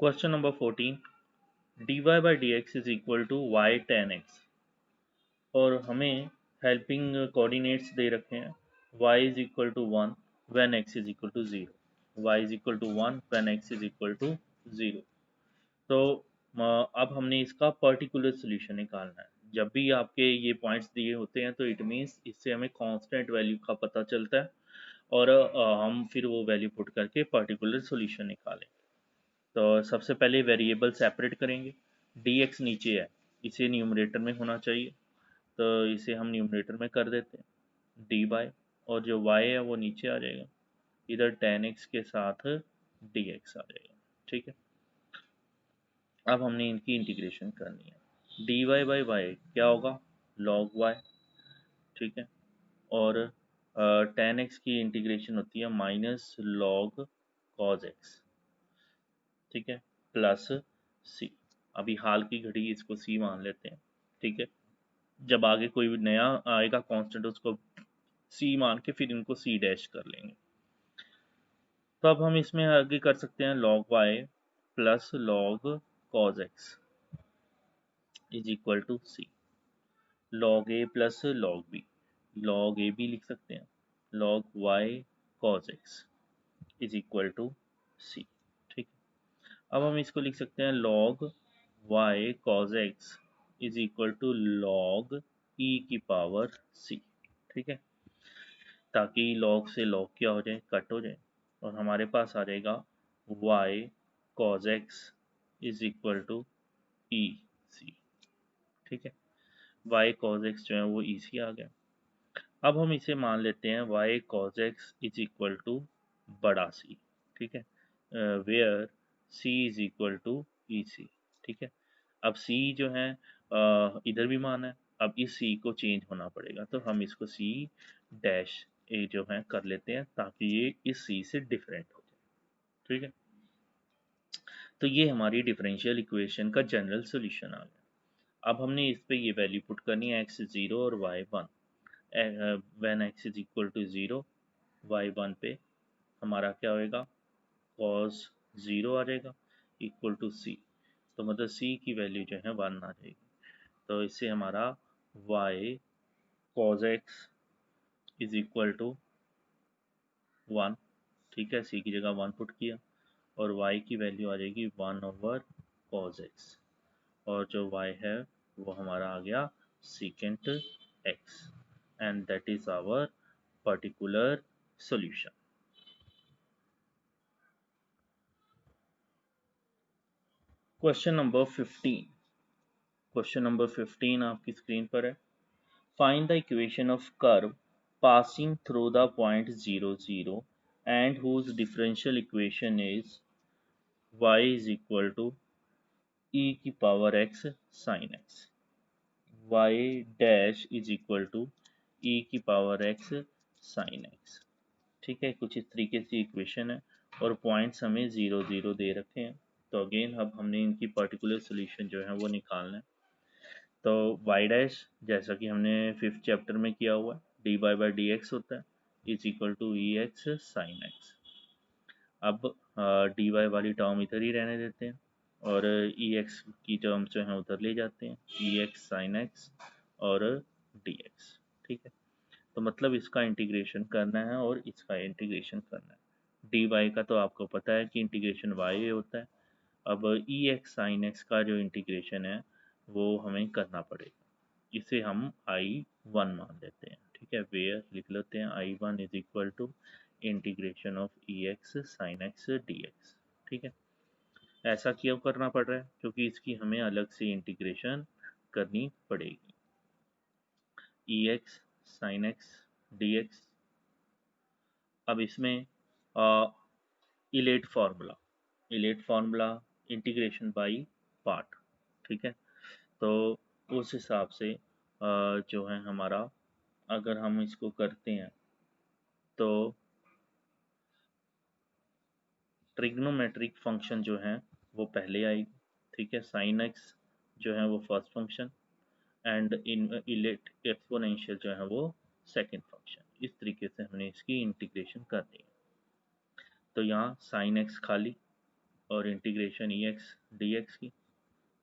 Question number 14 dy by dx is equal to y tan x और हमें helping coordinates दे रखे हैं y is equal to 1 when x is equal to 0 y is equal to 1 when x is equal to 0 तो अब हमने इसका particular solution निकालना है। जब भी आपके ये पॉइंट्स दिए होते हैं तो इट मीन्स इससे हमें कांस्टेंट वैल्यू का पता चलता है और हम फिर वो वैल्यू पुट करके पर्टिकुलर सोल्यूशन निकालें। तो सबसे पहले वेरिएबल सेपरेट करेंगे। dx नीचे है, इसे न्यूमरेटर में होना चाहिए, तो इसे हम न्यूमरेटर में कर देते हैं dy और जो y है वो नीचे आ जाएगा, इधर tan x के साथ dx आ जाएगा। ठीक है, अब हमने इनकी इंटीग्रेशन करनी है। dy बाई वाई क्या होगा, log y। ठीक है, और tan x की इंटीग्रेशन होती है माइनस log cos x। ठीक है, प्लस c। अभी हाल की घड़ी इसको c मान लेते हैं। ठीक है, जब आगे कोई भी नया आएगा कांस्टेंट उसको c मान के फिर इनको c डैश कर लेंगे। तो अब हम इसमें आगे कर सकते हैं log y plus log cos x is equal to c, log a plus log b, log a भी लिख सकते हैं, log y cos x is equal to c। ठीक है, अब हम इसको लिख सकते हैं log y cos x is equal to log e की पावर c। ठीक है, ताकि log से log क्या हो जाए, कट हो जाए, और हमारे पास आ जाएगा y cos x is equal to e c. ठीक है, y cos x जो है वो इसी आ गया। अब हम इसे मान लेते हैं y cos x is equal to बड़ा C। ठीक है, where C is equal to e c. ठीक है, अब C जो है इधर भी मान है, अब इस C को चेंज होना पड़ेगा, तो हम इसको C डैश ए जो है कर लेते हैं ताकि ये इस C से डिफरेंट हो जाए। ठीक है, तो ये हमारी डिफरेंशियल इक्वेशन का जनरल सॉल्यूशन आ गया। अब हमने इस पे ये वैल्यू पुट करनी है x 0 और y 1। When x is equal to 0 y 1 पे हमारा क्या होएगा, cos 0 आ जाएगा इक्वल टू c, तो मतलब c की वैल्यू जो है 1 आ जाएगी। तो इससे हमारा y cos x is equal to 1। ठीक है, c की जगह 1 पुट किया और y की वैल्यू आ जाएगी 1 ओवर cos x, और जो y है वो हमारा आ गया secant x, and that is our particular solution. Question number 15। Question number 15 आपकी स्क्रीन पर है। Find the equation of curve passing through the point 0 0 and whose differential equation is y is equal to e की power x sin x, y dash is equal to e की power x sin x। ठीक है, कुछ इस तरीके से equation है और पॉइंट्स हमें 0 0 दे रखे हैं। तो अगेन अब हमने इनकी पर्टिकुलर सोल्यूशन जो है वो निकालना है। तो y डैश जैसा कि हमने 5th चैप्टर में किया हुआ है, dy बाई डी एक्स होता है is equal to e x sine x. अब dy वाली टर्म इधर ही रहने देते हैं और एक्स की टर्म्स जो हैं उधर ले जाते हैं, ई एक्स साइन एक्स और dx। ठीक है, तो मतलब इसका इंटीग्रेशन करना है और इसका इंटीग्रेशन करना है। dy का तो आपको पता है कि इंटीग्रेशन y होता है। अब ई एक्स साइन एक्स का जो इंटीग्रेशन है वो हमें करना पड़ेगा, इसे हम I1 मान लेते हैं। ठीक है, वेयर लिख लेते हैं I1 is equal to integration of e x sine x d x. ठीक है, ऐसा क्यों करना पड़ रहा है, क्योंकि इसकी हमें अलग से इंटीग्रेशन करनी पड़ेगी। E x sine x d x, अब इसमें ILATE formula integration by part. ठीक है, तो उस हिसाब से जो है हमारा, अगर हम इसको करते हैं तो ट्रिग्नोमेट्रिक फंक्शन जो है वो पहले आएगी। ठीक है, साइन एक्स जो है वो first function and in ILATE exponential जो है वो सेकंड फंक्शन। इस तरीके से हमने इसकी इंटीग्रेशन करनी है। तो यहाँ साइन एक्स खाली और integration e x d x की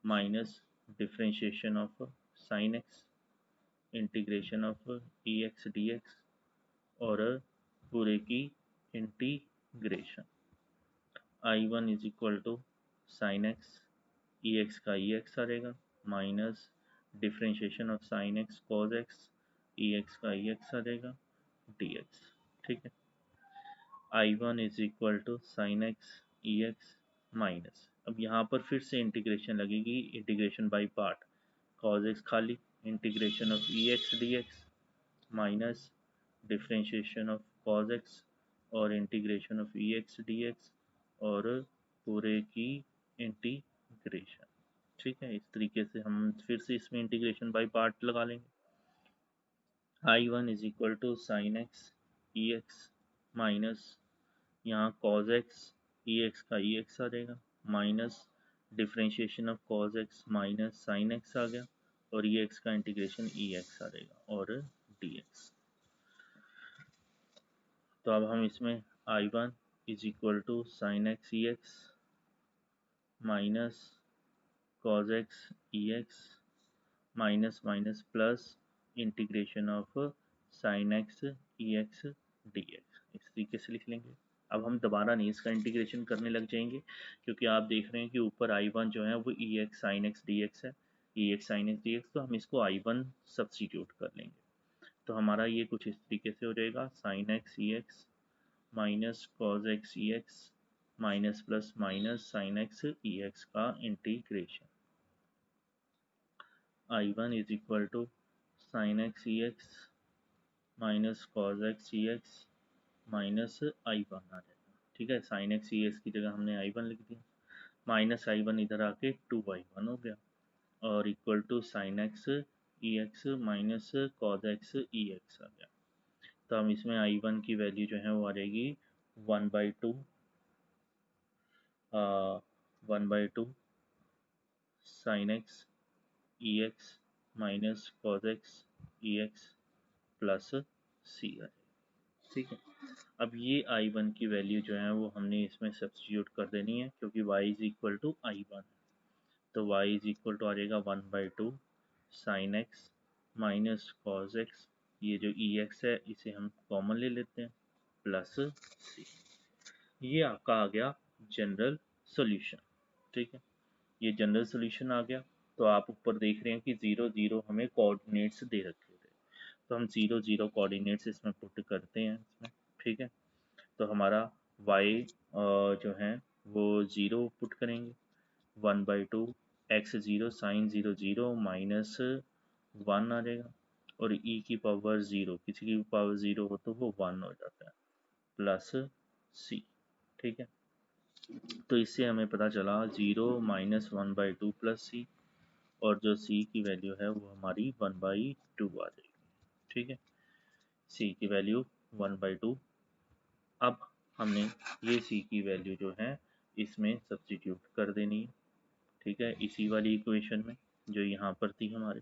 minus differentiation of sine x integration of e x d x और पूरे की integration I one is equal to sine x e x का ई एक्स आ जाएगा minus differentiation of sine x cos x e x का e x आ जाएगा d x. ठीक है, I one is equal to sine x e x minus, अब यहाँ पर फिर से इंटीग्रेशन लगेगी, integration by part, cos x खाली, integration of e x d x minus differentiation of cos x और integration of e x d x और पूरे की इंटीग्रेशन। ठीक है, इस तरीके से हम फिर से इसमें इंटीग्रेशन बाई पार्ट लगा लेंगे। I one is equal to sine x e x minus यहाँ कॉज एक्स ई एक्स का ई एक्स आ जाएगा minus differentiation of cos x minus sine x आ गया और ई एक्स का इंटीग्रेशन ई एक्स आ जाएगा और डी एक्स। तो अब हम इसमें I one is equal to sine x e x minus cos x e x minus minus plus integration of sine x e x d x, इस तरीके से लिख लेंगे। अब हम दोबारा नहीं इसका इंटीग्रेशन करने लग जाएंगे क्योंकि आप देख रहे हैं कि ऊपर आई वन जो है वो e x sine x d x है, e x sine x d x, तो हम इसको आई वन सब्सटीट्यूट कर लेंगे। तो हमारा ये कुछ इस तरीके से हो जाएगा sine x e x minus cos x e x minus plus minus sine x e x का integration I one is equal to sine x e x minus cos x e x minus I one आ जाएगा। ठीक है, sign x e x की जगह हमने I one लिख दिया, माइनस आई वन इधर आके टू आई वन हो गया और equal to sine x e x minus cos x e x आ गया। तो हम इसमें आई वन की वैल्यू जो है वो आ जाएगी 1/2 1/2 sine x e x minus cos x e x plus c आ जाएगा। ठीक है, अब ये आई वन की वैल्यू जो है वो हमने इसमें सब्सटीट्यूट कर देनी है क्योंकि y is equal to I one, तो y इज इक्वल टू आ जाएगा 1/2 sine x minus cos x, ये जो ई एक्स है इसे हम कॉमन ले लेते हैं प्लस सी। ये आपका आ गया जनरल सोल्यूशन। ठीक है, ये जनरल सोल्यूशन आ गया। तो आप ऊपर देख रहे हैं कि 0 0 हमें कोऑर्डिनेट्स दे रखे थे, तो हम 0 0 कोऑर्डिनेट्स इसमें पुट करते हैं इसमें। ठीक है, तो हमारा y जो है वो 0 पुट करेंगे 1/2 एक्स 0 साइन 0 0 माइनस 1 आ जाएगा और e की पावर 0, किसी की पावर 0 हो तो वो 1 हो जाता है प्लस c। ठीक है, तो इससे हमें पता चला 0 माइनस 1/2 प्लस सी और जो c की वैल्यू है वो हमारी 1/2 आ जाएगी। ठीक है, c की वैल्यू 1/2। अब हमने ये c की वैल्यू जो है इसमें सब्स्टिट्यूट कर देनी है। ठीक है, इसी वाली इक्वेशन में जो यहाँ पर थी हमारे,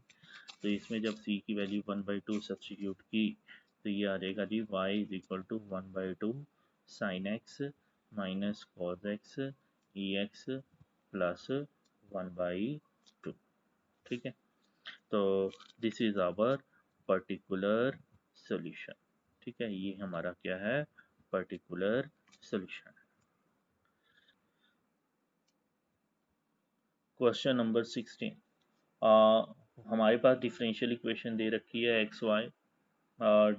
तो इसमें जब c की वैल्यू 1/2 सब्स्टिट्यूट की तो ये आ जाएगा जी y is equal to 1/2 sine x minus cos x e x plus 1/2। ठीक है, तो this is our particular solution. ठीक है, ये हमारा क्या है, पर्टिकुलर सोल्यूशन। क्वेश्चन नंबर 16, हमारे पास डिफरेंशियल इक्वेशन दे रखी है x y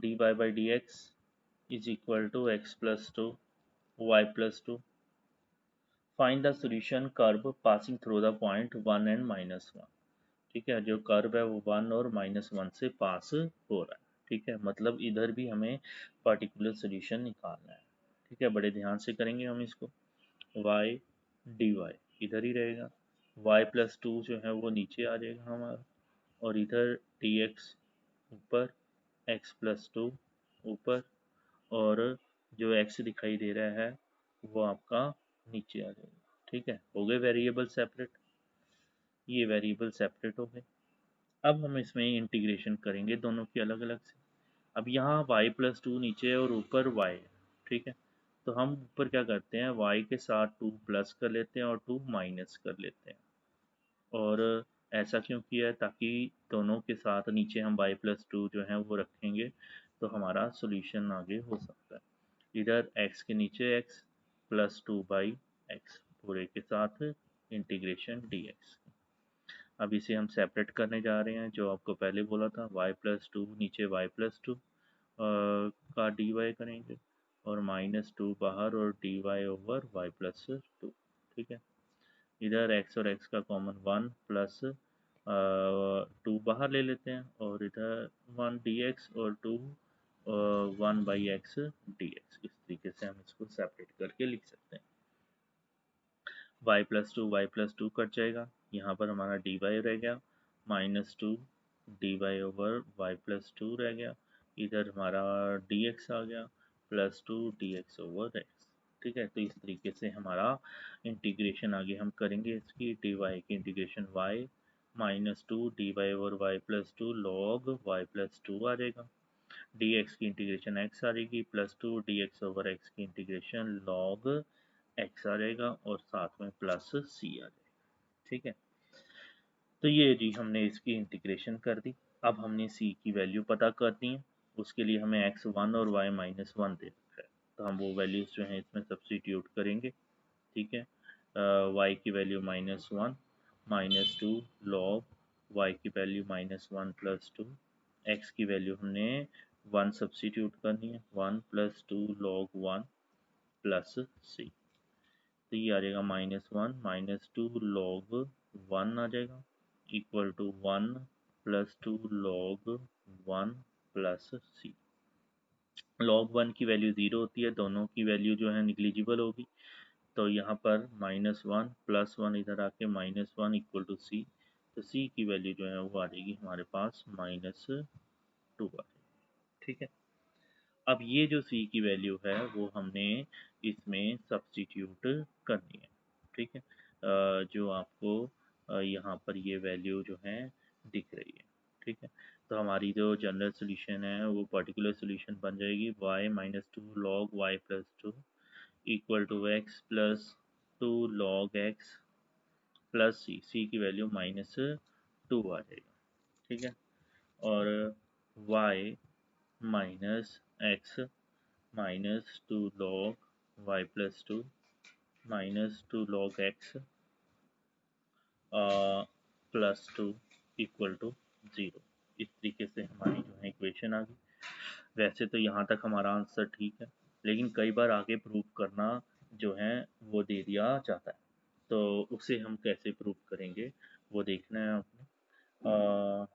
d y by d x is equal to x plus two y plus two. Find the solution curve passing through the point 1 and -1। ठीक है, जो curve है वो 1 और -1 से पास हो रहा है। ठीक है, मतलब इधर भी हमें पर्टिकुलर सोल्यूशन निकालना है। ठीक है, बड़े ध्यान से करेंगे हम इसको। y dy इधर ही रहेगा, y प्लस टू जो है वो नीचे आ जाएगा हमारा और इधर dx ऊपर, x प्लस टू ऊपर और जो x दिखाई दे रहा है वो आपका नीचे आ जाएगा। ठीक है, हो गए वेरिएबल सेपरेट, ये वेरिएबल सेपरेट हो गए। अब हम इसमें इंटीग्रेशन करेंगे दोनों की अलग अलग से। अब यहाँ y प्लस टू नीचे है और ऊपर y है। ठीक है, तो हम ऊपर क्या करते हैं, y के साथ 2 प्लस कर लेते हैं और 2 माइनस कर लेते हैं। और ऐसा क्यों किया है, ताकि दोनों के साथ नीचे हम y+2 जो है वो रखेंगे तो हमारा सॉल्यूशन आगे हो सकता है। इधर x के नीचे x +2/x पूरे के साथ इंटीग्रेशन dx। अब इसे हम सेपरेट करने जा रहे हैं, जो आपको पहले बोला था, y+2 नीचे y+2 का dy करेंगे और -2 बाहर और dy/y+2। ठीक है, इधर x और x का कॉमन 1 प्लस 2 बाहर ले लेते हैं और इधर 1 dx और 2 1/x dx। इस तरीके से हम इसको सेपरेट करके लिख सकते हैं। y+2 कट जाएगा, यहाँ पर हमारा dy रह गया, -2 dy/y+2 रह गया, इधर हमारा dx आ गया, +2 dx/x। ठीक है, तो इस तरीके से हमारा इंटीग्रेशन आगे हम करेंगे इसकी, dy की integration y -2 dy/y+2 log y+2 आ जाएगा, dx की इंटीग्रेशन x आ जाएगी, +2 dx/x की इंटीग्रेशन log x आ जाएगा और साथ में प्लस c आ जाएगा। ठीक है, तो ये जी हमने इसकी इंटीग्रेशन कर दी। अब हमने c की वैल्यू पता करनी है, उसके लिए हमें x1 और y-1 दे रखा है, तो हम वो वैल्यूज जो हैं इसमें सब्स्टिट्यूट करेंगे। ठीक है, y की वैल्यू -1 -2 log y की वैल्यू -1 + 2, x की वैल्यू हमने 1 सब्स्टिट्यूट करनी है, 1 + 2 log 1 प्लस c। तो ये आ जाएगा -1 -2 log 1 आ जाएगा equal to 1 + 2 log 1 plus c। log 1 की वैल्यू 0 होती है, दोनों की वैल्यू जो है निग्लिजिबल होगी, तो यहाँ पर -1 + 1 इधर आके -1 इक्वल टू c, तो c की वैल्यू जो है वो आ जाएगी हमारे पास -2 आ जाएगी। ठीक है, अब ये जो c की वैल्यू है वो हमने इसमें सब्स्टिट्यूट करनी है। ठीक है, जो आपको यहाँ पर ये वैल्यू जो है दिख रही है। ठीक है, तो हमारी जो जनरल सोल्यूशन है वो पर्टिकुलर सोल्यूशन बन जाएगी y-2 log y+2 equal to x + 2 log x plus c की वैल्यू -2 आ जाएगा। ठीक है, और y -x -2 log y+2 -2 log x +2 equal to 0। इस तरीके से हमारी जो है इक्वेशन आ गई। वैसे तो यहाँ तक हमारा आंसर ठीक है, लेकिन कई बार आगे प्रूव करना जो है वो दे दिया जाता है, तो उसे हम कैसे प्रूव करेंगे वो देखना है आपने।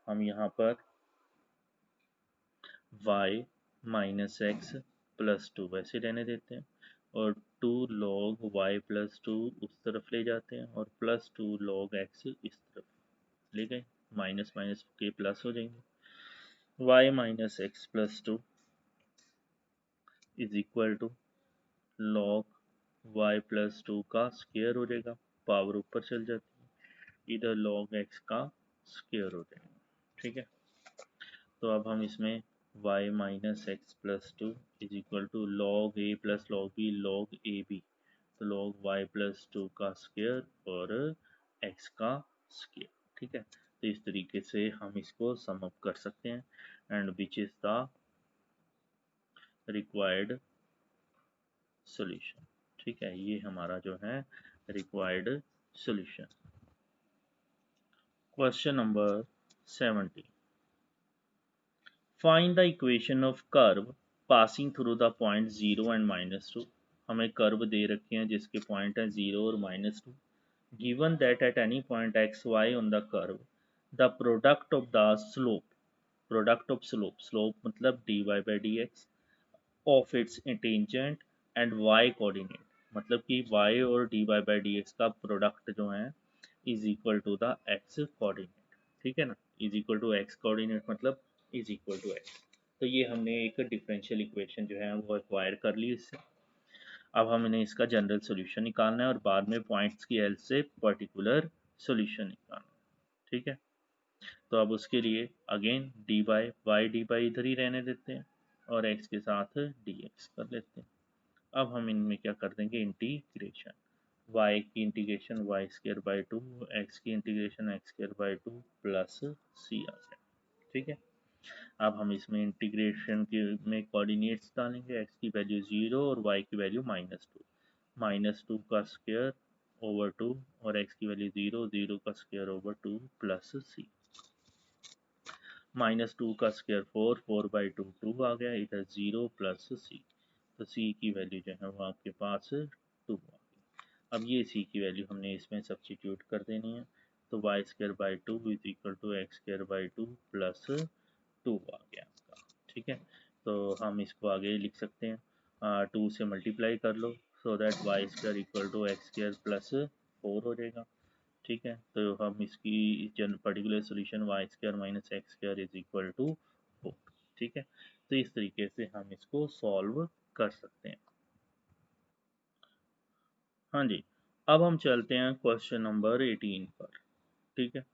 हम यहाँ पर y -x + 2 वैसे रहने देते हैं और 2 log y+2 उस तरफ ले जाते हैं और +2 log x इस तरफ ले गए, माइनस माइनस के प्लस हो जाएंगे। y -x + 2 is equal to log y+2 का स्क्वायर हो जाएगा, पावर ऊपर चल जाती है, इधर log x का स्क्वायर हो जाएगा। ठीक है, तो अब हम इसमें y -x + 2 is equal to log a + log b log ab, तो log y+2 का स्क्वायर और x का स्क्वायर। ठीक है, तो इस तरीके से हम इसको सम अप कर सकते हैं, and which is the required solution. ठीक है, ये हमारा जो है required solution. Question number 70, find the equation of curve passing through the point 0 and -2। हमें कर्व दे रखे हैं जिसके पॉइंट है 0 और -2। Given that at any point x y on the curve the product of the slope, product of slope, slope मतलब dy/dx of its tangent and y coordinate, मतलब कि y और dy/dx का प्रोडक्ट जो है is equal to the x coordinate. ठीक है ना, is equal to x coordinate मतलब इज इक्वल टू x। तो ये हमने एक डिफरेंशियल इक्वेशन जो है वो एक्वायर कर ली इससे। अब हमें इसका जनरल सॉल्यूशन निकालना है और बाद में पॉइंट्स की हेल्प से पर्टिकुलर सॉल्यूशन निकालना है। ठीक है, तो अब उसके लिए अगेन dy y dy इधर ही रहने देते हैं और x के साथ dx कर लेते हैं। अब हम इनमें क्या कर देंगे, इंटीग्रेशन, y की integration y square by two, x की integration x square by two plus c आ जाए। ठीक है, अब हम इसमें इंटीग्रेशन के में कोऑर्डिनेट्स डालेंगे, x की वैल्यू 0 और y की वैल्यू -2 का स्क्वायर ओवर 2 और x की वैल्यू 0 का स्क्वायर ओवर 2 प्लस सी, -2 का स्क्वायर 4 बाई 2 आ गया, इधर 0 प्लस सी, तो सी की वैल्यू जो है वो आपके पास 2 आ गई। अब ये सी की वैल्यू हमने इसमें सब्सटीट्यूट कर देनी है, तो y square by two is equal to x square by two plus 2 आ गया आपका। ठीक है, तो हम इसको आगे लिख सकते हैं, 2 से मल्टीप्लाई कर लो, so that y square equal to x square plus 4 हो जाएगा। ठीक है, तो हम इसकी particular solution y square minus x square is equal to 4। ठीक है, तो इस तरीके से हम इसको सॉल्व कर सकते हैं। हाँ जी, अब हम चलते हैं क्वेश्चन नंबर 18 पर। ठीक है,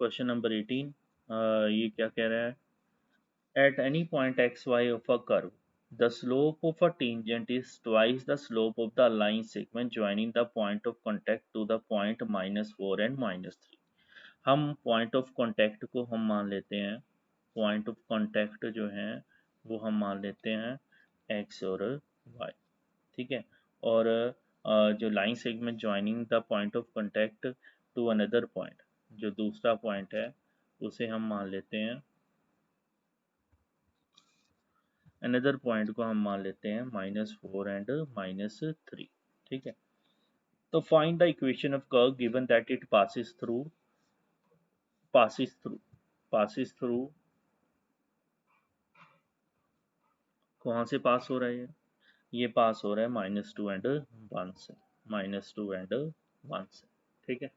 क्वेश्चन नंबर 18 ये क्या कह रहा है, at any point xy of a curve, the slope of a tangent is twice the slope of the line segment joining the point of contact to the point -4 and -3। हम point of contact को हम मान लेते हैं, point of contact जो है वो हम मान लेते हैं एक्स और वाई। ठीक है, और जो line segment joining the point of contact to another point, जो दूसरा पॉइंट है उसे हम मान लेते हैं, अनदर पॉइंट को हम मान लेते हैं -4 एंड -3। ठीक है, तो find the equation of curve given that it passes through passes through कहाँ से पास हो रहा है, ये पास हो रहा है -2 एंड 1 से, -2 एंड 1 से। ठीक है,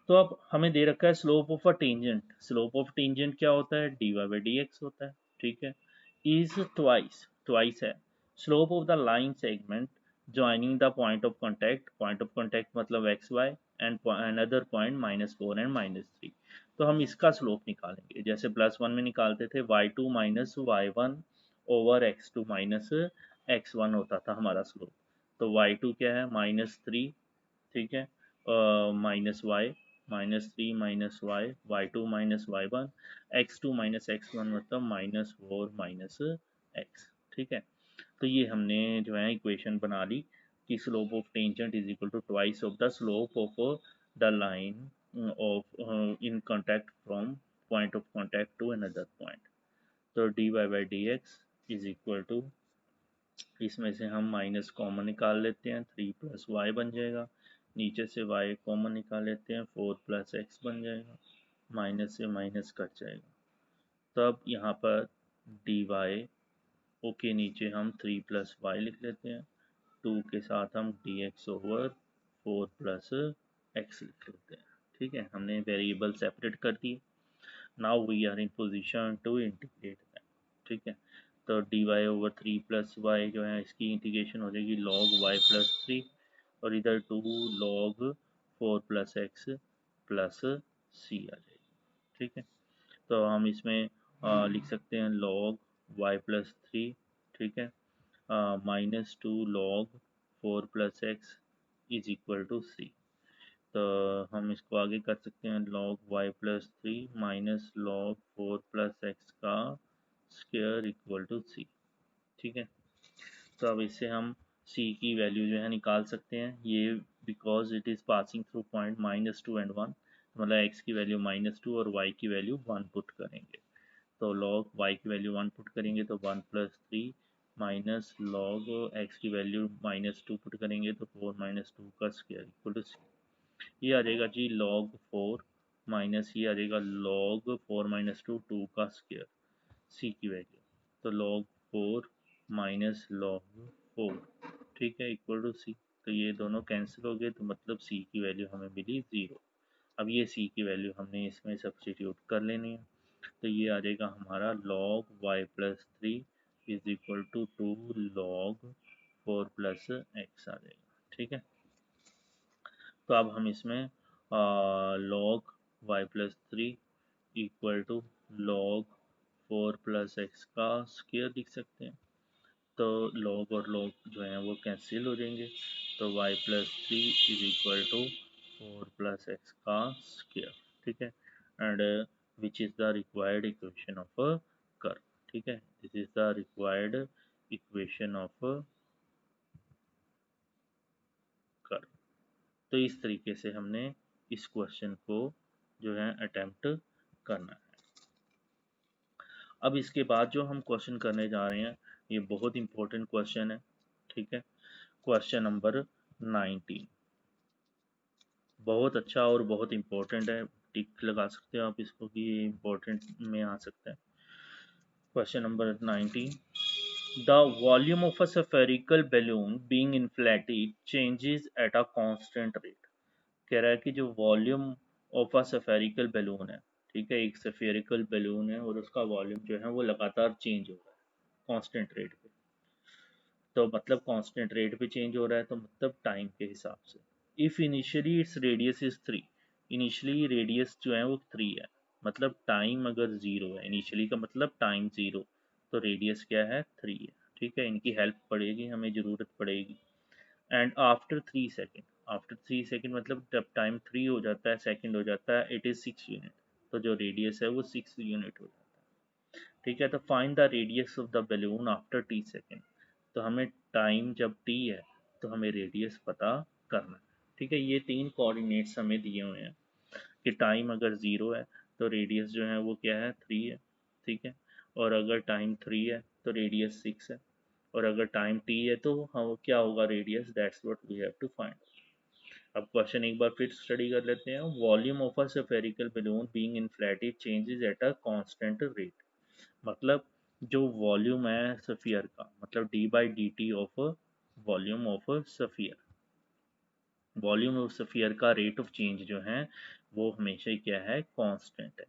तो अब हमें दे रखा है slope of a tangent, slope of tangent क्या होता है, dy बाई डी एक्स होता है। ठीक है, इज ट्वाइस, ट्वाइस है slope of the line segment joining the point of contact, point of contact मतलब x y and another point -4 and -3। तो हम इसका स्लोप निकालेंगे, जैसे +1 में निकालते थे y2 minus y1 over x2 minus x1 होता था हमारा स्लोप। तो y2 क्या है -3, ठीक है, -y -3 -y y2 -y1 x2 -x1 मतलब -4 -x। ठीक है, तो ये हमने जो है इक्वेशन बना ली कि slope of tangent is equal to twice of the slope of the line of in contact from point of contact to another point. तो dy by d x is equal to, इसमें से हम minus common निकाल लेते हैं, 3 plus Y बन जाएगा, नीचे से y कॉमन निकाल लेते हैं, 4 प्लस एक्स बन जाएगा, माइनस से माइनस कट जाएगा। तब यहाँ पर dy ओके नीचे हम 3 प्लस वाई लिख लेते हैं, 2 के साथ हम dx ओवर 4 प्लस एक्स लिख लेते हैं। ठीक है, हमने वेरिएबल सेपरेट कर दिए। Now we are in position to integrate that. ठीक है, तो d y over 3 plus y जो है इसकी इंटीग्रेशन हो जाएगी log y प्लस 3, और इधर 2 log 4 plus x plus c आ जाएगी। ठीक है, तो हम इसमें लिख सकते हैं log y प्लस 3, ठीक है, -2 log 4 plus x is equal to c. तो हम इसको आगे कर सकते हैं log y plus 3 minus log 4 plus x का स्क्वायर इक्वल टू सी। ठीक है, तो अब इससे हम c की वैल्यू जो है निकाल सकते हैं, ये because it is passing through point -2 and 1, मतलब x की वैल्यू -2 और y की वैल्यू 1 पुट करेंगे, तो log y की वैल्यू 1 पुट करेंगे तो 1 प्लस 3 माइनस log x की वैल्यू -2 पुट करेंगे तो 4 -2 का स्क्वायर इक्वल टू सी। ये आ जाएगा जी log 4 माइनस ये आ जाएगा log 4 माइनस 2 का स्क्वायर, सी की वैल्यू, तो log 4 माइनस log 4, ठीक है, इक्वल टू सी। तो ये दोनों कैंसिल हो गए, तो मतलब सी की वैल्यू हमें मिली 0। अब ये सी की वैल्यू हमने इसमें सब्सटीट्यूट कर लेनी है, तो ये आ जाएगा हमारा log y plus 3 is equal to 2 log 4 plus x आ जाएगा। ठीक है, तो अब हम इसमें log y plus 3 equal to log 4 plus x का स्क्वायर लिख सकते हैं। तो log और log जो है वो कैंसिल हो जाएंगे, तो y plus 3 is equal to 4 plus x का स्क्वायर, ठीक है। And which is the required equation of curve, ठीक है, this is the required equation of curve. तो इस तरीके से हमने इस क्वेश्चन को जो है अटेम्प्ट करना है। अब इसके बाद जो हम क्वेश्चन करने जा रहे हैं ये बहुत इंपॉर्टेंट क्वेश्चन है, ठीक है। क्वेश्चन नंबर 19 बहुत अच्छा और बहुत इंपॉर्टेंट है, टिक लगा सकते हो आप इसको कि ये इंपॉर्टेंट में आ सकता है। Question number 19, the volume of a spherical balloon being inflated changes at a constant rate। कह रहा है कि जो volume of a spherical balloon है, ठीक है, एक spherical balloon है और उसका वॉल्यूम जो है वो लगातार चेंज हो रहा है कांस्टेंट रेट पे। तो मतलब कांस्टेंट रेट पे चेंज हो रहा है तो मतलब टाइम के हिसाब से। If initially its radius is 3, initially radius जो है वो 3 है, मतलब टाइम अगर 0 है, इनिशियली का मतलब टाइम 0, तो रेडियस क्या है 3 है, ठीक है। इनकी हेल्प पड़ेगी, हमें ज़रूरत पड़ेगी। And after 3 second, after 3 second मतलब जब टाइम 3 हो जाता है, सेकेंड हो जाता है, इट इज़ 6 यूनिट, तो जो रेडियस है वो 6 यूनिट हो जाता है, ठीक है। तो find the radius of the balloon after T second, तो हमें टाइम जब टी है तो हमें रेडियस पता करना है, ठीक है। ये 3 कोऑर्डिनेट्स हमें दिए हुए हैं कि टाइम अगर 0 है तो रेडियस जो है वो क्या है 3 है, ठीक है। और अगर टाइम 3 है तो रेडियस 6 है, और अगर टाइम टी है तो हम क्या होगा radius, that's what we have to find. अब क्वेश्चन एक बार फिर स्टडी कर लेते हैं। Volume of a spherical balloon being inflated changes at a constant rate, मतलब जो वॉल्यूम है सफियर का, मतलब d by d t of volume of sphere, volume of sphere का रेट ऑफ चेंज जो है वो हमेशा ही क्या है कांस्टेंट है,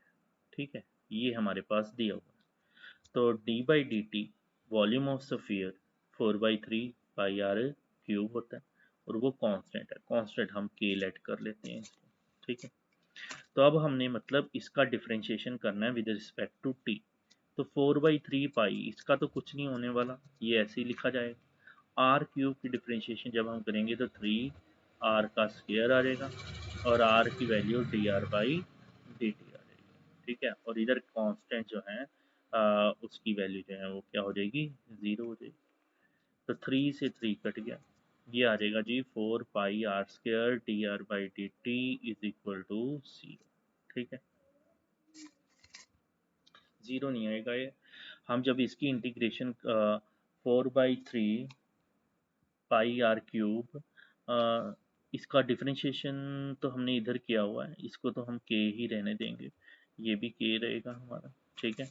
ठीक है। ये हमारे पास दिया हुआ है। तो d by d t volume of sphere 4/3 pi r cube होता है, और वो कांस्टेंट है, कांस्टेंट हम के लेट कर लेते हैं इसको, ठीक है। तो अब हमने मतलब इसका डिफरेंशिएशन करना है विद रिस्पेक्ट टू टी। तो 4/3 पाई इसका तो कुछ नहीं होने वाला, ये ऐसे ही लिखा जाएगा। आर क्यूब की डिफरेंशिएशन जब हम करेंगे तो 3 आर का स्क्वायर आ जाएगा, और आर की value d r by d t आ जाएगी, ठीक है। और इधर कांस्टेंट जो है उसकी वैल्यू जो है वो क्या हो जाएगी 0 हो जाएगी। तो 3 से 3 कट गया, ये आ जाएगा जी 4 pi r square d r by d t is equal to 0, ठीक है। 0 नहीं आएगा ये। हम जब इसकी इंटीग्रेशन 4/3 पाई आर क्यूब, इसका डिफरेंशिएशन तो हमने इधर किया हुआ है, इसको तो हम के ही रहने देंगे, ये भी के रहेगा हमारा, ठीक है।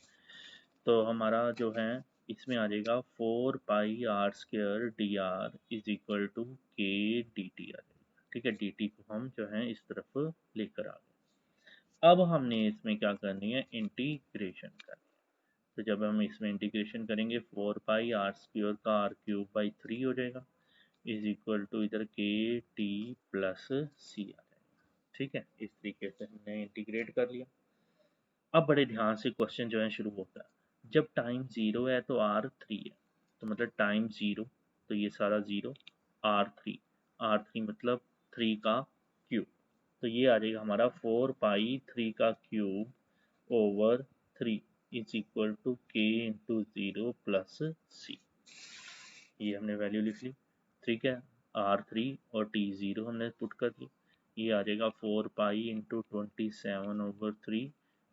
तो हमारा जो है इसमें आ जाएगा 4 pi r square d r is equal to k d t आ जाएगा, ठीक है। डी टी को हम जो है इस तरफ लेकर आ गए। अब हमने इसमें क्या करनी है इंटीग्रेशन करनी है। तो जब हम इसमें इंटीग्रेशन करेंगे 4 पाई आर स्क्वायर का आर क्यूब बाई 3 हो जाएगा इज इक्वल टू इधर के टी प्लस सी आ जाएगा, ठीक है। इस तरीके से हमने इंटीग्रेट कर लिया। अब बड़े ध्यान से क्वेश्चन जो है शुरू होता है। जब टाइम 0 है तो आर 3 है, तो मतलब टाइम 0, तो ये सारा 0, आर 3 मतलब 3 का क्यूब, तो ये आ जाएगा हमारा 4 पाई 3 का cube over 3 is equal to k into 0 plus c. ये हमने वैल्यू लिख ली, ठीक है। R3 और T0 हमने पुट कर दी, ये आ जाएगा 4 pi into 27/3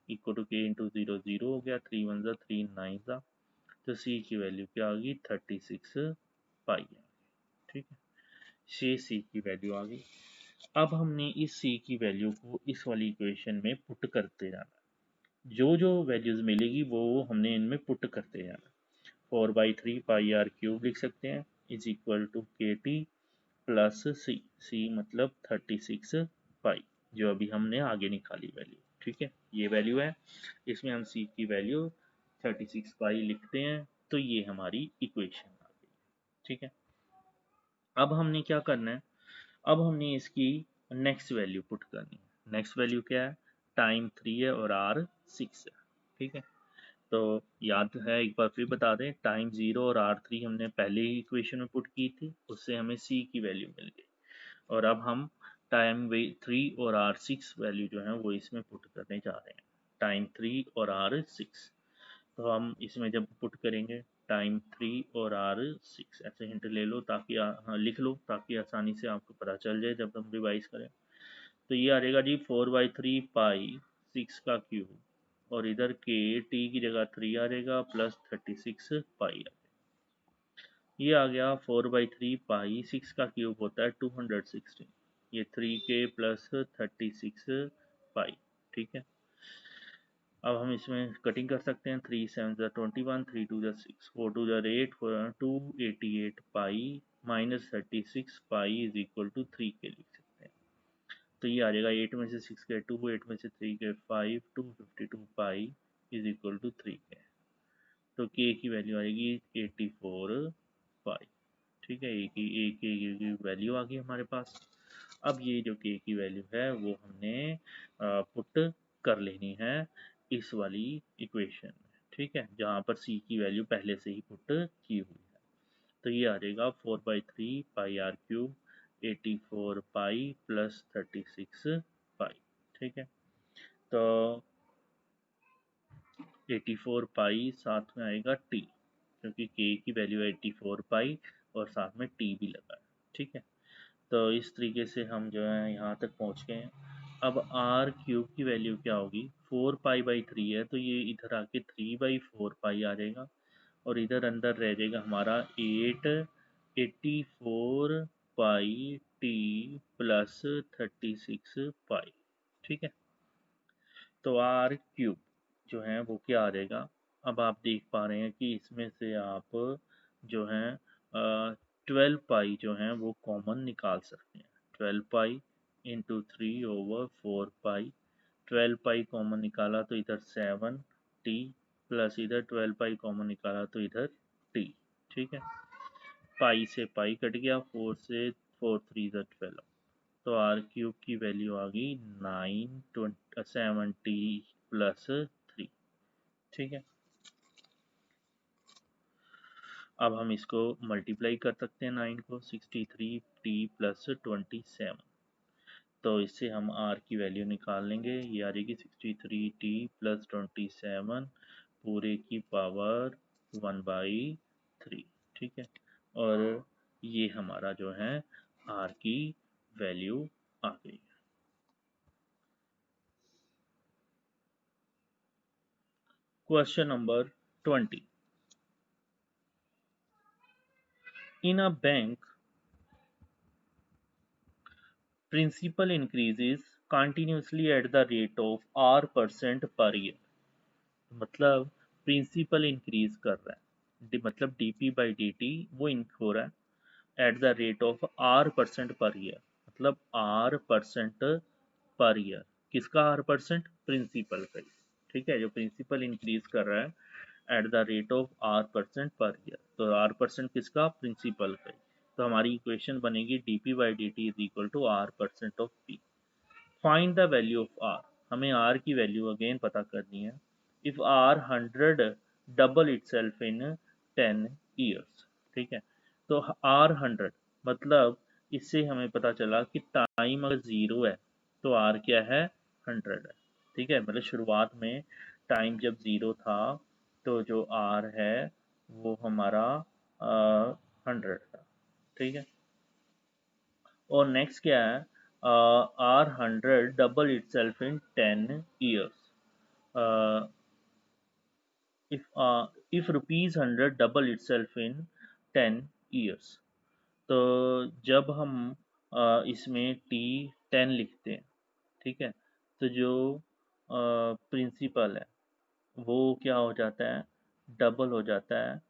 equal to k into 0 0 हो गया, 3 1 3 9 था, तो C की वैल्यू क्या आ गई 36 पाई आ गई, ठीक है। ये C की वैल्यू आ गई। अब हमने इस C की वैल्यू को इस वाली इक्वेशन में पुट करते जाना है, जो जो वैल्यूज मिलेगी वो हमने इनमें पुट करते जाना। 4/3 पाई आर क्यूब लिख सकते हैं इज इक्वल टू के टी प्लस सी, सी मतलब 36 पाई, जो अभी हमने आगे निकाली वैल्यू, ठीक है। ये वैल्यू है, इसमें हम सी की वैल्यू 36 पाई लिखते हैं, तो ये हमारी इक्वेशन आ गई, ठीक है। अब हमने क्या करना है, अब हमने इसकी नेक्स्ट वैल्यू पुट करनी है। नेक्स्ट वैल्यू क्या है, टाइम 3 है और आर 6 है, ठीक है। तो याद है एक बार फिर बता दें, टाइम 0 और R3 हमने पहले ही इक्वेशन में पुट की थी, उससे हमें C की वैल्यू मिल गई। और अब हम टाइम 3 और R6 वैल्यू जो है वो इसमें पुट करने जा रहे हैं, टाइम 3 और R6। तो हम इसमें जब पुट करेंगे टाइम 3 और R6, ऐसे हिंट ले लो ताकि हाँ, लिख लो ताकि आसानी से आपको पता चल जाए जब हम रिवाइज करें। तो ये आ जाएगा जी 4/3 पाई 6 का क्यूब, और इधर के टी की जगह 3 आ जाएगा प्लस 36 पाई। ये आ गया 4/3 पाई 6 का क्यूब होता है 216, ये 3k प्लस 36 पाई। ठीक है, अब हम इसमें कटिंग कर सकते हैं, 3 7 21, 3 2 6, 4 2 8, 288 pi minus 36 pi is equal to 3 k लिख सकते हैं। तो ये आ जाएगा 8 में से 6 के 2, 8 में से 3 के 5, 252 पाई इज इक्वल टू 3 के। तो के की वैल्यू आएगी 84 पाई। ठीक है, ए की वैल्यू आ गई हमारे पास। अब ये जो के की वैल्यू है वो हमने पुट कर लेनी है इस वाली इक्वेशन में। ठीक है, जहाँ पर सी की वैल्यू पहले से ही पुट की हुई है। तो ये आ जाएगा 4/3 pi r cube 84 pi plus 36 पाई। ठीक है, तो 84 पाई साथ में आएगा टी, क्योंकि के की वैल्यू है 84 पाई और साथ में टी भी लगा है। ठीक है, तो इस तरीके से हम जो है यहाँ तक पहुँच गए हैं। अब आर क्यूब की वैल्यू क्या होगी, 4 पाई/3 है, तो ये इधर आके 3/4 पाई आ जाएगा, और इधर अंदर रह जाएगा हमारा 84 पाई टी प्लस 36 पाई। ठीक है, तो आर क्यूब जो है वो क्या आ जाएगा, अब आप देख पा रहे हैं कि इसमें से आप जो है 12 पाई जो है वो कॉमन निकाल सकते हैं। 12 पाई इंटू 3/4 पाई, 12 पाई कॉमन निकाला तो इधर 7 टी प्लस इधर 12 पाई कॉमन निकाला तो इधर टी। ठीक है, पाई से पाई कट गया, 4 से 4 3 12, तो आर क्यूब की वैल्यू आ गई 970 प्लस 3। ठीक है, अब हम इसको मल्टीप्लाई कर सकते हैं 9 को, 63t प्लस 27, तो इससे हम आर की वैल्यू निकाल लेंगे। ये आ जाएगी 63t प्लस 27 पूरे की पावर 1/3। ठीक है, और ये हमारा जो है आर की वैल्यू आ गई। Question number 20. In a bank, principal increases continuously at the rate of R% per year. मतलब प्रिंसिपल इंक्रीज कर रहा है, मतलब dp/dt वो हो रहा है at the rate of R% per year, मतलब R% पर ईयर। किसका R%? प्रिंसिपल का। ठीक है, जो प्रिंसिपल इंक्रीज कर रहा है at the rate of R% per year, तो R% किसका? प्रिंसिपल का। तो हमारी इक्वेशन बनेगी dp/dt is equal to R% of p। Find the value of r, हमें आर की वैल्यू अगेन पता करनी है। If r 100 double itself in 10 years. ठीक है, तो आर 100 मतलब इससे हमें पता चला कि टाइम अगर 0 है तो आर क्या है? 100 है। ठीक है, मतलब शुरुआत में टाइम जब 0 था तो जो आर है वो हमारा 100 था। ठीक है, और नेक्स्ट क्या है, r 100 double itself in 10 years. If rupees 100 double itself in 10 years, तो जब हम इसमें टी 10 लिखते हैं, ठीक है, तो जो प्रिंसिपल है वो क्या हो जाता है? डबल हो जाता है।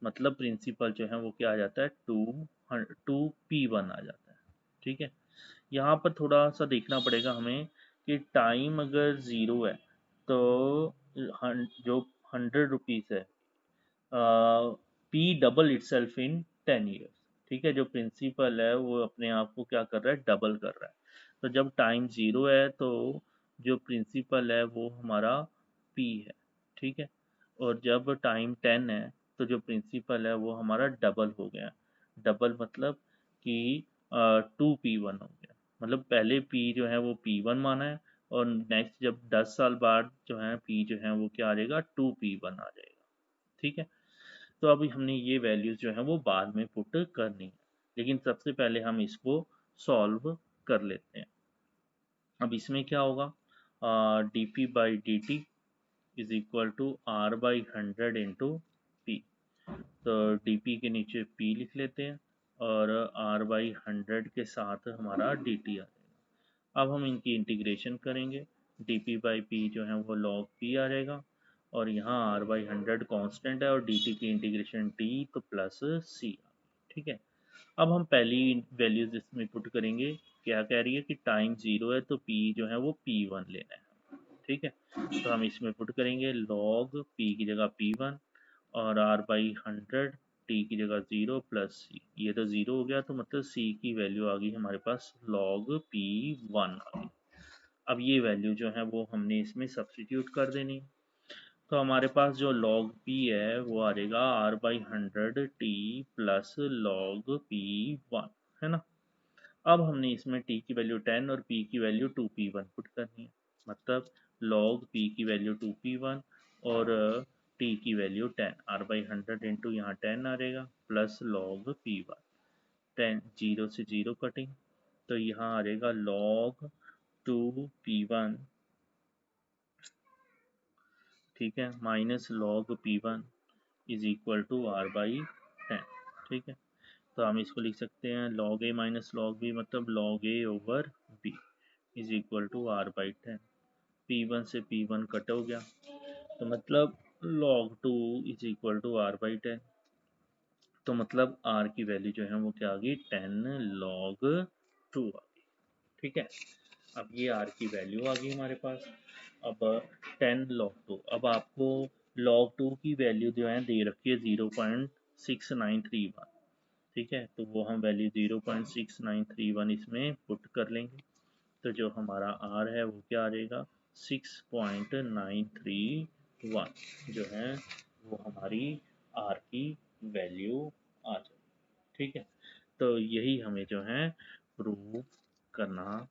मतलब प्रिंसिपल जो है वो क्या आ जाता है? 2p1 आ जाता है। ठीक है, यहाँ पर थोड़ा सा देखना पड़ेगा हमें कि टाइम अगर 0 है तो जो 100 रुपीज़ है, P double itself in 10 years. ठीक है, जो प्रिंसिपल है वो अपने आप को क्या कर रहा है? डबल कर रहा है। तो जब टाइम 0 है तो जो प्रिंसिपल है वो हमारा पी है। ठीक है। और जब टाइम 10 है तो जो प्रिंसिपल है वो हमारा डबल हो गया। डबल मतलब कि 2p1 हो गया। मतलब पहले p जो है वो p1 माना है, और नेक्स्ट जब 10 साल बाद जो है p जो है वो क्या आ जाएगा, 2p1 आ जाएगा। ठीक है। तो अभी हमने ये वैल्यूज जो है वो बाद में पुट करनी है, लेकिन सबसे पहले हम इसको सॉल्व कर लेते हैं। अब इसमें क्या होगा, d p by d t is equal to r by 100 into p. तो डी पी के नीचे पी लिख लेते हैं, और आर बाई 100 के साथ हमारा डी टी आ जाएगा। अब हम इनकी इंटीग्रेशन करेंगे। डी पी बाई पी जो है वो लॉग पी आ जाएगा, और यहाँ आर बाई 100 कॉन्स्टेंट है, और डी टी की इंटीग्रेशन टी तो प्लस सी। ठीक है। अब हम पहली वैल्यूज इसमें पुट करेंगे। क्या कह रही है कि टाइम 0 है तो पी जो है वो p1 लेना है। ठीक है। तो हम इसमें पुट करेंगे log p की जगह p1, और r बाई 100 t की जगह 0 प्लस सी। ये तो 0 हो गया, तो मतलब c की वैल्यू आ गई हमारे पास log p1 आ गई। अब ये वैल्यू जो है वो हमने इसमें सब्सटीट्यूट कर देनी। तो हमारे पास जो log p है वो आ जाएगा r by 100 t plus log p1, है ना। अब हमने इसमें t की वैल्यू 10 और p की वैल्यू 2p1 पुट करनी है। मतलब log p की वैल्यू 2p1 और t की वैल्यू 10, r बाई 100 इंटू यहाँ 10 आ जाएगा प्लस log p1। 10 0 से 0 कटिंग, तो यहाँ आ जाएगा log 2p1, ठीक है, minus log p1 is equal to r by 10। ठीक है। तो हम इसको लिख सकते हैं log a minus log b, मतलब log a over b is equal to r by 10। p1 से p1 कट हो गया, तो मतलब log 2 is equal to r by 10। तो मतलब r की वैल्यू जो है वो क्या आ गई, 10 log 2 आ गई। ठीक है। अब ये r की वैल्यू आ गई हमारे पास। अब 10 log 2, अब आपको log 2 की वैल्यू जो है दे रखी है 0.6931। ठीक है। तो वो हम वैल्यू 0.6931 इसमें पुट कर लेंगे। तो जो हमारा r है वो क्या आ जाएगा, 6.931 जो है वो हमारी r की वैल्यू आ जाएगी। ठीक है। तो यही हमें जो है प्रूव करना